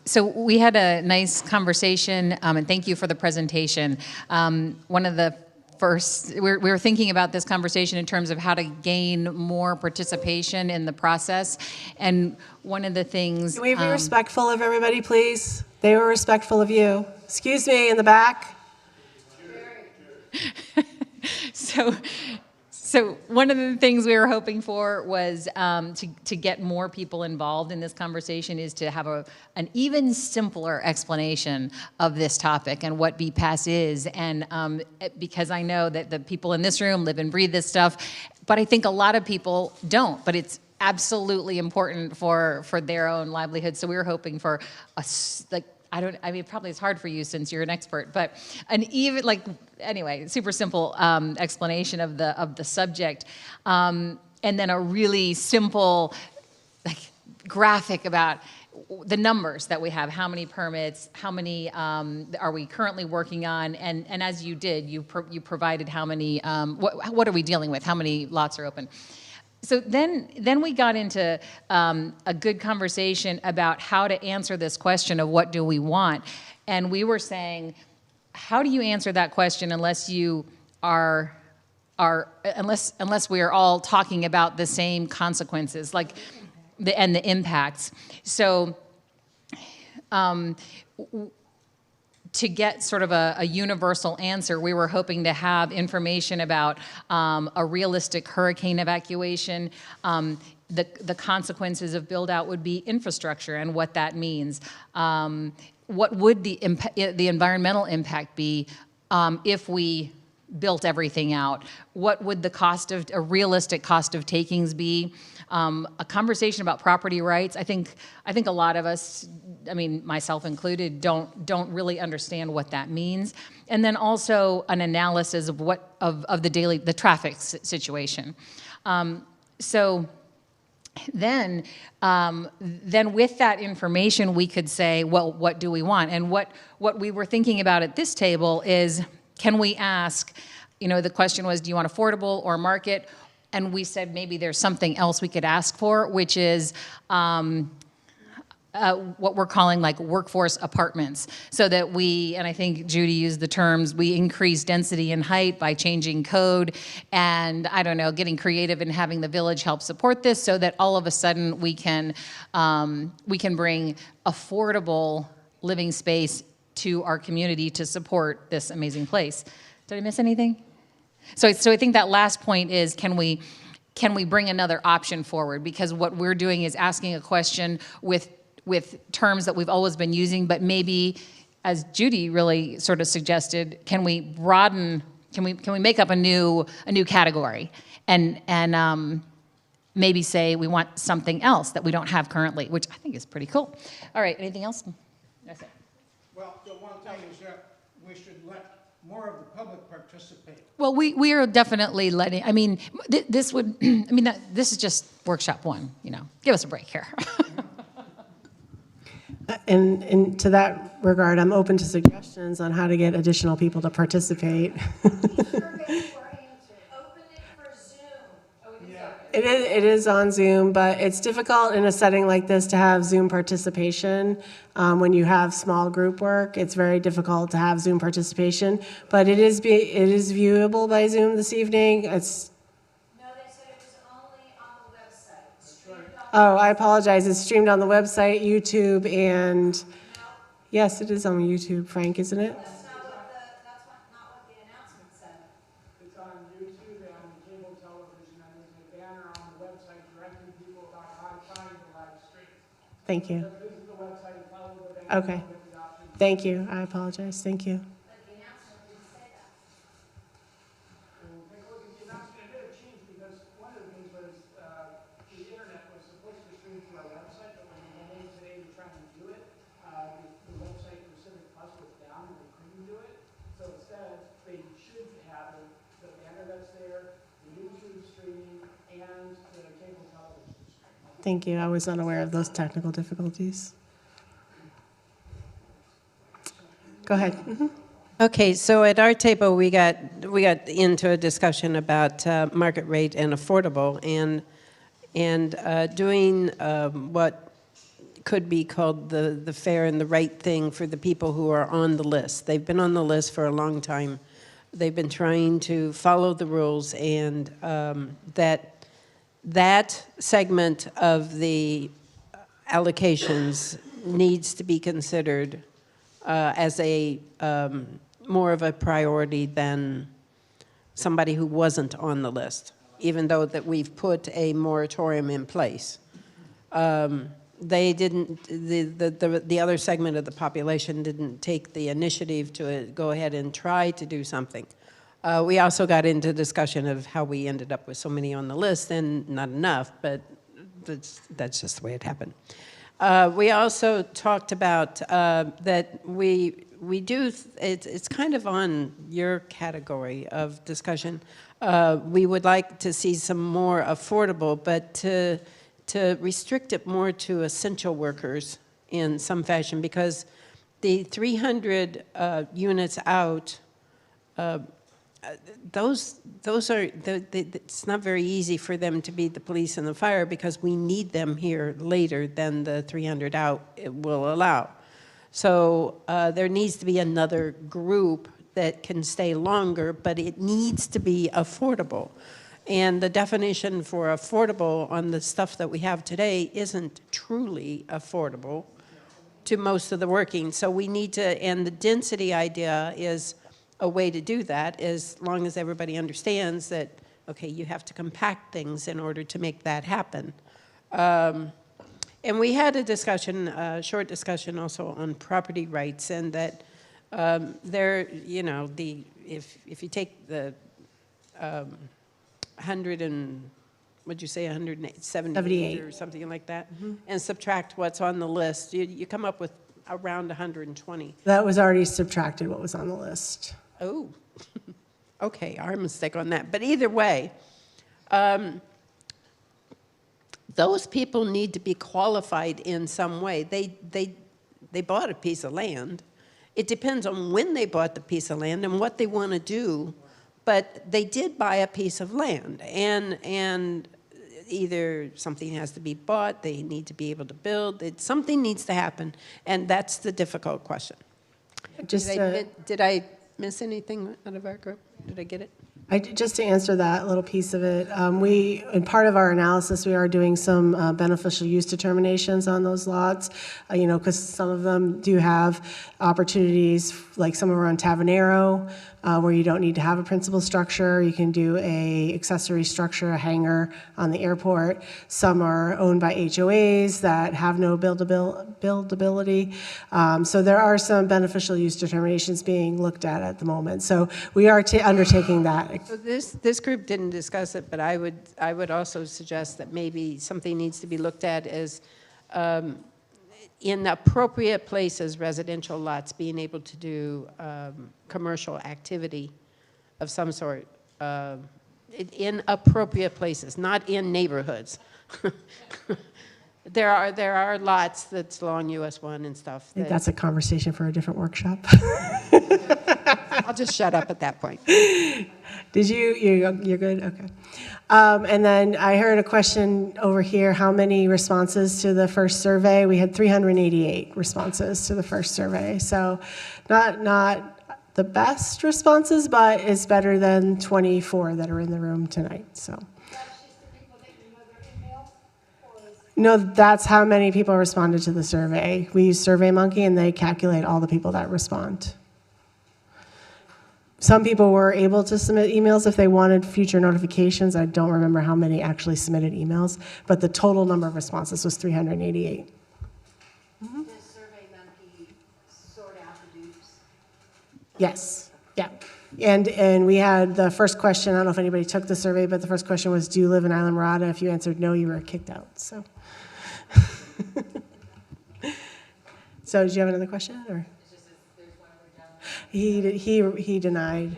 So we had a nice conversation, and thank you for the presentation. One of the first, we were thinking about this conversation in terms of how to gain more participation in the process, and one of the things. Can we be respectful of everybody, please? They were respectful of you. Excuse me, in the back. So one of the things we were hoping for was to get more people involved in this conversation is to have an even simpler explanation of this topic and what BPAS is. And because I know that the people in this room live and breathe this stuff, but I think a lot of people don't. But it's absolutely important for their own livelihood. So we were hoping for probably it's hard for you since you're an expert, but super simple explanation of the subject, and then a really simple graphic about the numbers that we have, how many permits, how many are we currently working on, and as you did, you provided how many, what are we dealing with, how many lots are open. So then we got into a good conversation about how to answer this question of what do we want. And we were saying, how do you answer that question unless you unless we are all talking about the same consequences, and the impacts. So to get sort of a universal answer, we were hoping to have information about a realistic hurricane evacuation. The consequences of build-out would be infrastructure and what that means. What would the environmental impact be if we built everything out? What would the a realistic cost of takings be? A conversation about property rights. I think a lot of us, myself included, don't really understand what that means. And then also an analysis of the traffic situation. So then with that information, we could say, well, what do we want? And what we were thinking about at this table is, can we ask, the question was, do you want affordable or market? And we said maybe there's something else we could ask for, which is what we're calling workforce apartments. So that and I think Judy used the terms, we increase density and height by changing code and, getting creative and having the village help support this so that all of a sudden we can bring affordable living space to our community to support this amazing place. Did I miss anything? So I think that last point is, can we bring another option forward? Because what we're doing is asking a question with terms that we've always been using, but maybe, as Judy really sort of suggested, can we broaden? Can we make up a new category and maybe say we want something else that we don't have currently, which I think is pretty cool. All right, anything else? That's it. Well, the one thing is that we should let more of the public participate. Well, we are definitely letting. I mean, this would. I mean, this is just workshop one. You know, give us a break here. And to that regard, I'm open to suggestions on how to get additional people to participate. It is on Zoom, but it's difficult in a setting like this to have Zoom participation. When you have small group work, it's very difficult to have Zoom participation. But it is viewable by Zoom this evening. It's. No, they said it was only on the website. Oh, I apologize. It's streamed on the website, YouTube, and yes, it is on YouTube, Frank, isn't it? That's not what the announcement said. It's on YouTube and cable television, and there's a banner on the website directing people about how to find the live stream. Thank you. So visit the website and follow the banner. Okay. With the option. Thank you. I apologize. Thank you. But the announcement didn't say that. We'll take a look at the announcement. It did have changed because one of the things was the internet was supposed to stream to our website, but when we went in today to try and do it, the website for Civic Plus was down and they couldn't do it. So instead, they should have the banner that's there, the YouTube streaming, and the cable television streaming. Thank you. I was unaware of those technical difficulties. Go ahead. Okay, so at our table, we got into a discussion about market rate and affordable, and doing what could be called the fair and the right thing for the people who are on the list. They've been on the list for a long time. They've been trying to follow the rules, and that segment of the allocations needs to be considered as a more of a priority than somebody who wasn't on the list, even though that we've put a moratorium in place. They didn't, the other segment of the population didn't take the initiative to go ahead and try to do something. We also got into discussion of how we ended up with so many on the list, and not enough, but that's just the way it happened. We also talked about that we do, it's kind of on your category of discussion. We would like to see some more affordable, but to restrict it more to essential workers in some fashion, because the 300 units out, those are, it's not very easy for them to be the police and the fire, because we need them here later than the 300 out it will allow. So there needs to be another group that can stay longer, but it needs to be affordable. And the definition for affordable on the stuff that we have today isn't truly affordable to most of the working. So we need to, and the density idea is a way to do that, as long as everybody understands that, okay, you have to compact things in order to make that happen. And we had a discussion, a short discussion also on property rights, and that there, you know, if you take the 100 and, what'd you say, 178 or something like that, and subtract what's on the list, you come up with around 120. That was already subtracted, what was on the list. Oh, okay, our mistake on that. But either way, those people need to be qualified in some way. They bought a piece of land. It depends on when they bought the piece of land and what they want to do, but they did buy a piece of land, and either something has to be bought, they need to be able to build, something needs to happen, and that's the difficult question. Just Did I miss anything out of our group? Did I get it? Just to answer that little piece of it, in part of our analysis, we are doing some beneficial use determinations on those lots, because some of them do have opportunities, like some are on Tavanero, where you don't need to have a principal structure. You can do a accessory structure, a hangar on the airport. Some are owned by HOAs that have no buildability. So there are some beneficial use determinations being looked at the moment. So we are undertaking that. So this group didn't discuss it, but I would also suggest that maybe something needs to be looked at as in appropriate places, residential lots, being able to do commercial activity of some sort in appropriate places, not in neighborhoods. There are lots that's along US 1 and stuff. I think that's a conversation for a different workshop. I'll just shut up at that point. Did you're good? Okay. And then I heard a question over here, how many responses to the first survey? We had 388 responses to the first survey. So not the best responses, but it's better than 24 that are in the room tonight. So. No, that's how many people responded to the survey. We use SurveyMonkey, and they calculate all the people that respond. Some people were able to submit emails if they wanted future notifications. I don't remember how many actually submitted emails, but the total number of responses was 388. Mm-hmm. Does SurveyMonkey sort out the dupes? Yes, yeah. And we had the first question, I don't know if anybody took the survey, but the first question was, do you live in Islamorada? If you answered no, you were kicked out, so. So did you have another question, or? He denied.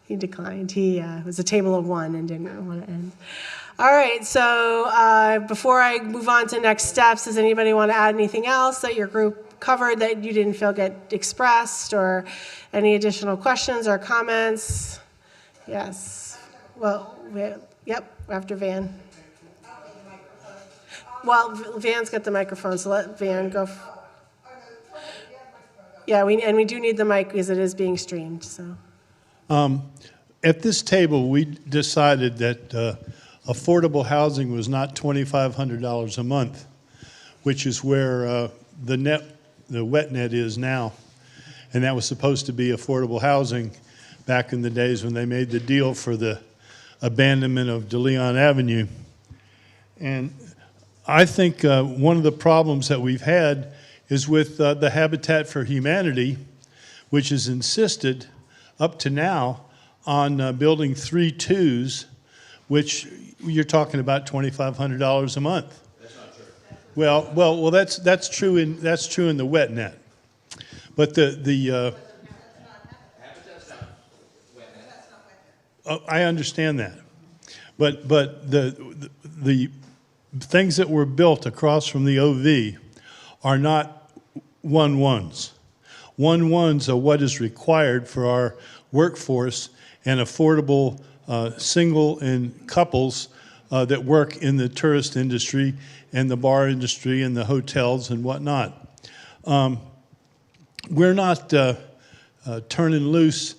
He declined. He was a table of one and didn't want to end. All right, so before I move on to next steps, does anybody want to add anything else that your group covered that you didn't feel get expressed, or any additional questions or comments? Yes. Well, yep, after Van. Well, Van's got the microphone, so let Van go. Yeah, we do need the mic because it is being streamed. So, at this table, we decided that affordable housing was not $2,500 a month, which is where the wet net is now, and that was supposed to be affordable housing back in the days when they made the deal for the abandonment of De Leon Avenue. And I think one of the problems that we've had is with the Habitat for Humanity, which has insisted up to now on building 3 twos, which you're talking about $2,500 a month. That's not true. Well, that's true in the wet net, but I understand that, but the things that were built across from the OV are not 1-1s. 1-1s are what is required for our workforce and affordable single and couples that work in the tourist industry and the bar industry and the hotels and whatnot. We're not turning loose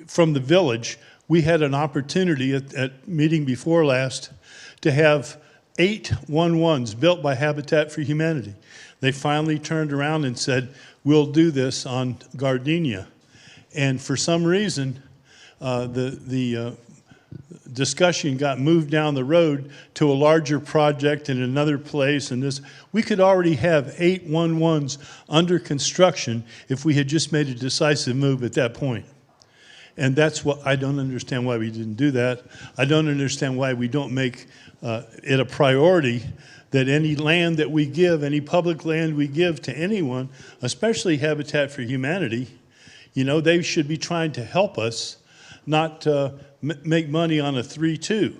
from the village. We had an opportunity at meeting before last to have 8 1-1s built by Habitat for Humanity. They finally turned around and said, we'll do this on Gardenia. And for some reason, the discussion got moved down the road to a larger project in another place. And this, we could already have 8 1-1s under construction if we had just made a decisive move at that point. And that's what, I don't understand why we didn't do that. I don't understand why we don't make it a priority that any land that we give, any public land we give to anyone, especially Habitat for Humanity, they should be trying to help us, not make money on a 3-2,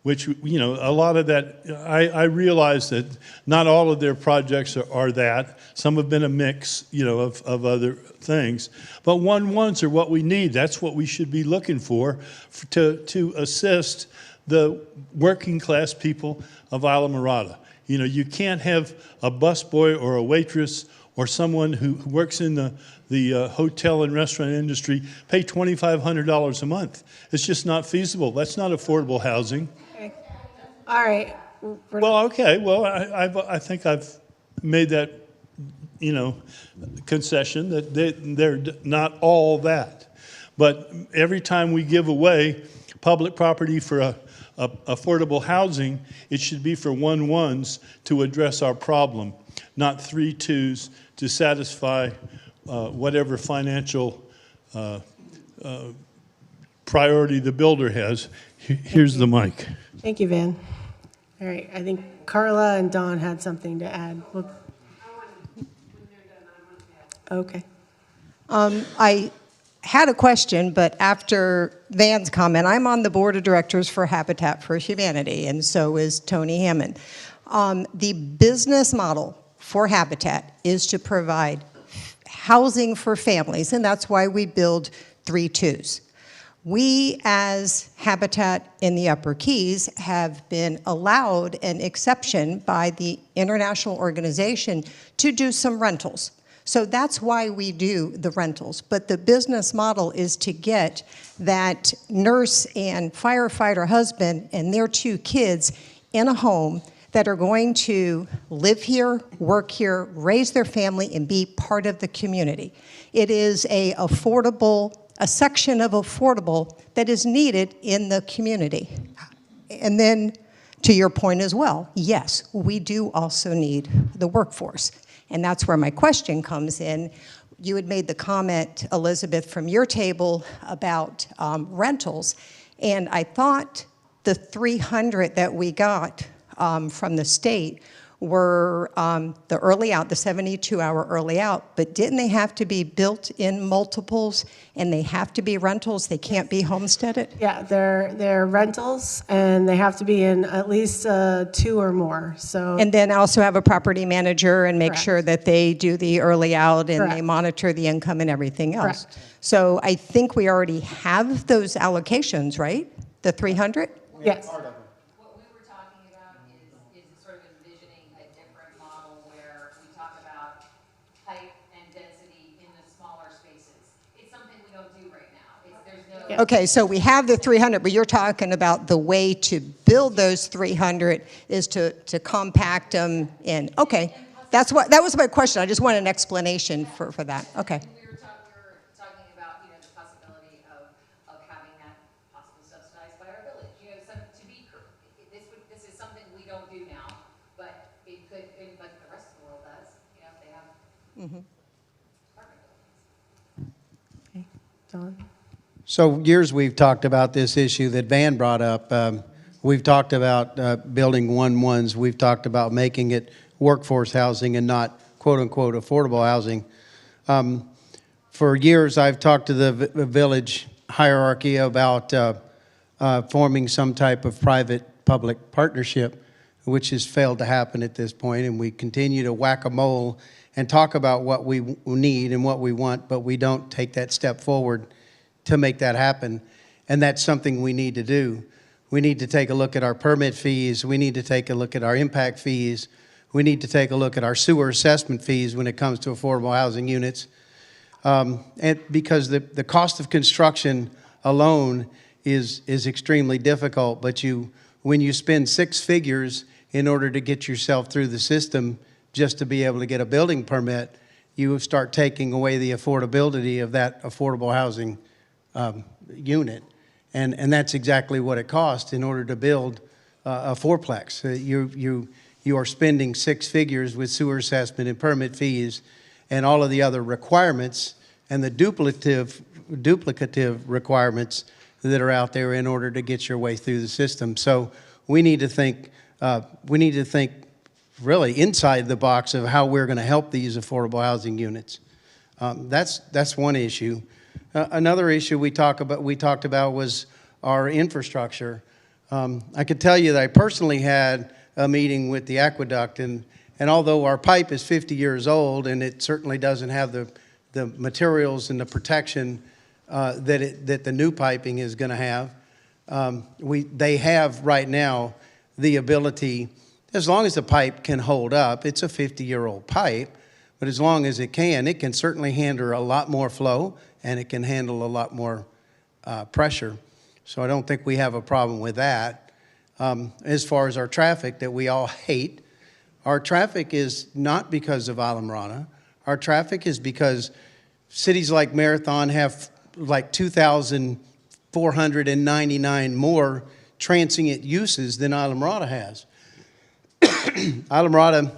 which, a lot of that, I realize that not all of their projects are that. Some have been a mix, of other things. But 1-1s are what we need. That's what we should be looking for to assist the working class people of Islamorada. You can't have a busboy or a waitress or someone who works in the hotel and restaurant industry pay $2,500 a month. It's just not feasible. That's not affordable housing. Okay. All right. Well, okay. Well, I think I've made that, concession that they're not all that. But every time we give away public property for affordable housing, it should be for 1-1s to address our problem, not 3-2s to satisfy whatever financial priority the builder has. Here's the mic. Thank you, Van. All right, I think Carla and Don had something to add. Okay. I had a question, but after Van's comment, I'm on the board of directors for Habitat for Humanity, and so is Tony Hammond. The business model for Habitat is to provide housing for families, and that's why we build 3-2s. We, as Habitat in the Upper Keys, have been allowed an exception by the international organization to do some rentals. So that's why we do the rentals. But the business model is to get that nurse and firefighter husband and their 2 kids in a home that are going to live here, work here, raise their family, and be part of the community. It is a section of affordable that is needed in the community. And then, to your point as well, yes, we do also need the workforce. And that's where my question comes in. You had made the comment, Elizabeth, from your table about rentals. And I thought the 300 that we got from the state were the early out, the 72-hour early out, but didn't they have to be built in multiples and they have to be rentals? They can't be homesteaded? Yeah, they're rentals and they have to be in at least 2 or more. So And then also have a property manager and make Correct. sure that they do the early out and Correct. they monitor the income and everything else. Correct. So I think we already have those allocations, right? The 300? yes. What we were talking about is sort of envisioning a different model where we talk about height and density in the smaller spaces. It's something we don't do right now. There's no. Yeah. Okay, so we have the 300, but you're talking about the way to build those 300 is to compact them in. Okay, that was my question. I just want an explanation for that. Okay. We were talking about, the possibility of having that possibly subsidized by our village. This is something we don't do now, but it could, like the rest of the world does, if they have apartment buildings. Okay. Don? So years we've talked about this issue that Van brought up. We've talked about building 1-1s. We've talked about making it workforce housing and not quote-unquote affordable housing. For years, I've talked to the village hierarchy about forming some type of private-public partnership, which has failed to happen at this point, and we continue to whack-a-mole and talk about what we need and what we want, but we don't take that step forward to make that happen, and that's something we need to do. We need to take a look at our permit fees. We need to take a look at our impact fees. We need to take a look at our sewer assessment fees when it comes to affordable housing units. And because the cost of construction alone is extremely difficult, but when you spend 6 figures in order to get yourself through the system just to be able to get a building permit, you start taking away the affordability of that affordable housing unit. And that's exactly what it costs in order to build a fourplex. You are spending 6 figures with sewer assessment and permit fees and all of the other requirements and the duplicative requirements that are out there in order to get your way through the system. So we need to think really inside the box of how we're going to help these affordable housing units. That's one issue. Another issue we talked about was our infrastructure. I could tell you that I personally had a meeting with the aqueduct, and although our pipe is 50 years old and it certainly doesn't have the materials and the protection that the new piping is going to have, they have right now the ability, as long as the pipe can hold up, it's a 50-year-old pipe, but as long as it can certainly handle a lot more flow, and it can handle a lot more pressure. So I don't think we have a problem with that. As far as our traffic that we all hate, our traffic is not because of Islamorada. Our traffic is because cities like Marathon have like 2,499 more transient uses than Islamorada has. Islamorada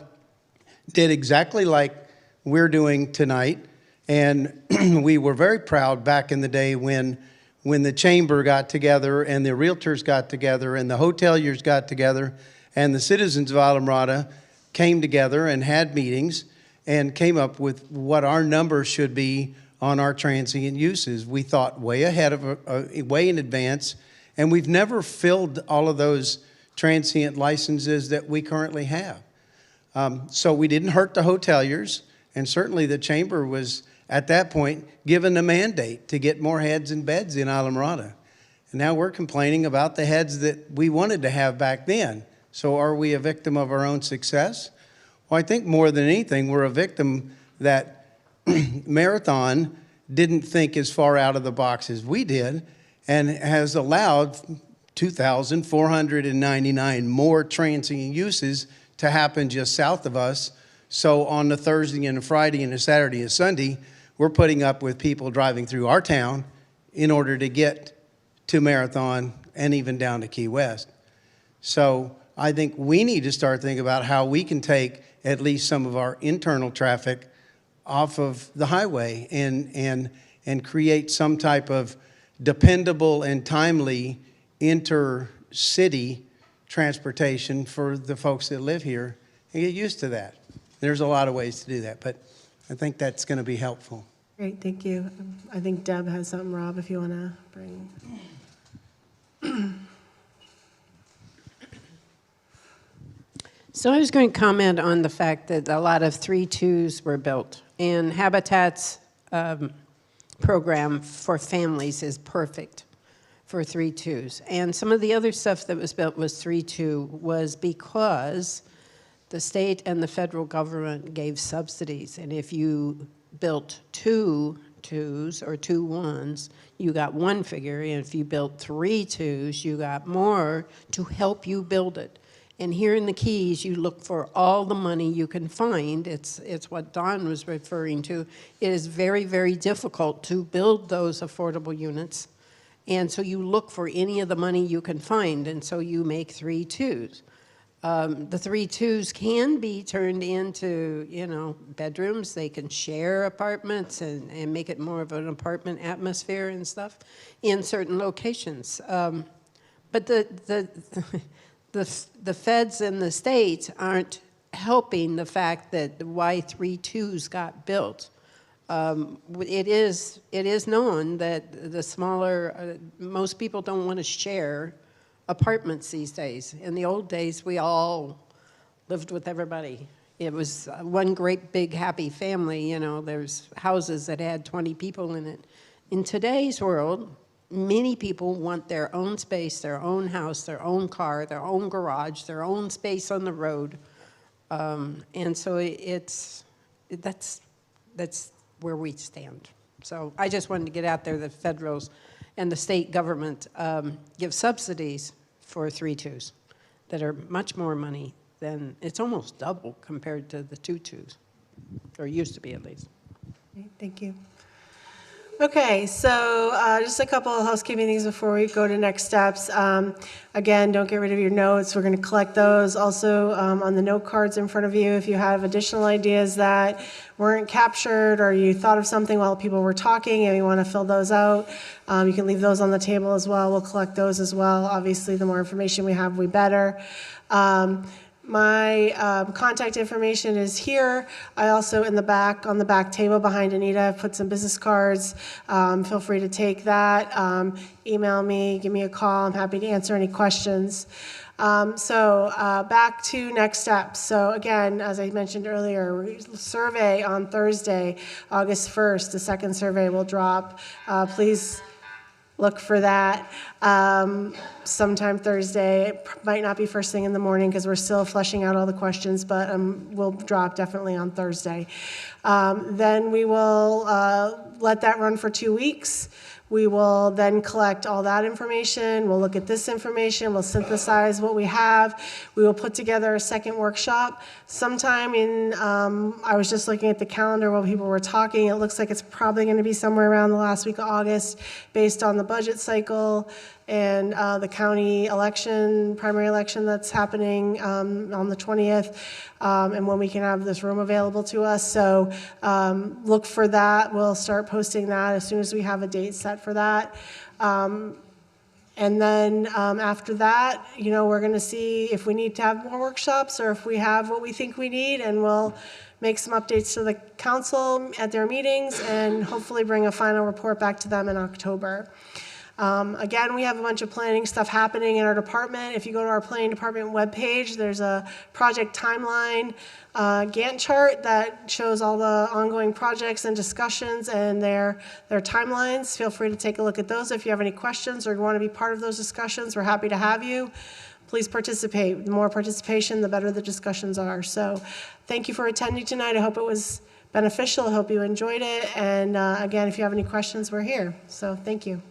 did exactly like we're doing tonight, and we were very proud back in the day when the chamber got together and the realtors got together and the hoteliers got together and the citizens of Islamorada came together and had meetings and came up with what our numbers should be on our transient uses. We thought way ahead of, way in advance, and we've never filled all of those transient licenses that we currently have. So we didn't hurt the hoteliers, and certainly the chamber was at that point given a mandate to get more heads and beds in Islamorada. And now we're complaining about the heads that we wanted to have back then. So are we a victim of our own success? Well, I think more than anything, we're a victim that Marathon didn't think as far out of the box as we did and has allowed 2,499 more transient uses to happen just south of us. So on the Thursday and a Friday and a Saturday and Sunday, we're putting up with people driving through our town in order to get to Marathon and even down to Key West. So I think we need to start thinking about how we can take at least some of our internal traffic off of the highway and create some type of dependable and timely intercity transportation for the folks that live here and get used to that. There's a lot of ways to do that, but I think that's going to be helpful. Great, thank you. I think Deb has something, Rob, if you want to bring. So I was going to comment on the fact that a lot of 3-2s were built, and Habitat's program for families is perfect for 3-2s. And some of the other stuff that was built was 3-2 was because the state and the federal government gave subsidies, and if you built 2 2s or 2 1s, you got one figure, and if you built 3 2s, you got more to help you build it. And here in the Keys, you look for all the money you can find. It's what Don was referring to. It is very, very difficult to build those affordable units. And so you look for any of the money you can find, and so you make 3 2s. The 3 2s can be turned into, bedrooms. They can share apartments and make it more of an apartment atmosphere and stuff in certain locations. But the feds and the states aren't helping the fact that why 3 2s got built. It is known that the smaller, most people don't want to share apartments these days. In the old days, we all lived with everybody. It was one great big happy family. There's houses that had 20 people in it. In today's world, many people want their own space, their own house, their own car, their own garage, their own space on the road. And so that's where we stand. So I just wanted to get out there that federals and the state government give subsidies for 3 2s that are much more money than, it's almost double compared to the 2 2s, or used to be at least. Thank you. Okay, so just a couple of housekeeping things before we go to next steps. Again, don't get rid of your notes. We're going to collect those. Also, on the note cards in front of you, if you have additional ideas that weren't captured or you thought of something while people were talking and you want to fill those out, you can leave those on the table as well. We'll collect those as well. Obviously, the more information we have, we better. My contact information is here. I also, on the back table behind Anita, I've put some business cards. Feel free to take that. Email me, give me a call. I'm happy to answer any questions. Back to next steps. So again, as I mentioned earlier, survey on Thursday, August 1st. The second survey will drop. Please look for that sometime Thursday. It might not be first thing in the morning because we're still fleshing out all the questions, but we'll drop definitely on Thursday. Then we will let that run for 2 weeks. We will then collect all that information. We'll look at this information. We'll synthesize what we have. We will put together a second workshop sometime in, I was just looking at the calendar while people were talking. It looks like it's probably going to be somewhere around the last week of August based on the budget cycle and the county election, primary election that's happening on the 20th, and when we can have this room available to us. So look for that. We'll start posting that as soon as we have a date set for that. And then after that, we're going to see if we need to have more workshops or if we have what we think we need, and we'll make some updates to the council at their meetings and hopefully bring a final report back to them in October. Again, we have a bunch of planning stuff happening in our department. If you go to our planning department webpage, there's a project timeline Gantt chart that shows all the ongoing projects and discussions and their timelines. Feel free to take a look at those. If you have any questions or want to be part of those discussions, we're happy to have you. Please participate. The more participation, the better the discussions are. So thank you for attending tonight. I hope it was beneficial. I hope you enjoyed it. And again, if you have any questions, we're here. So thank you.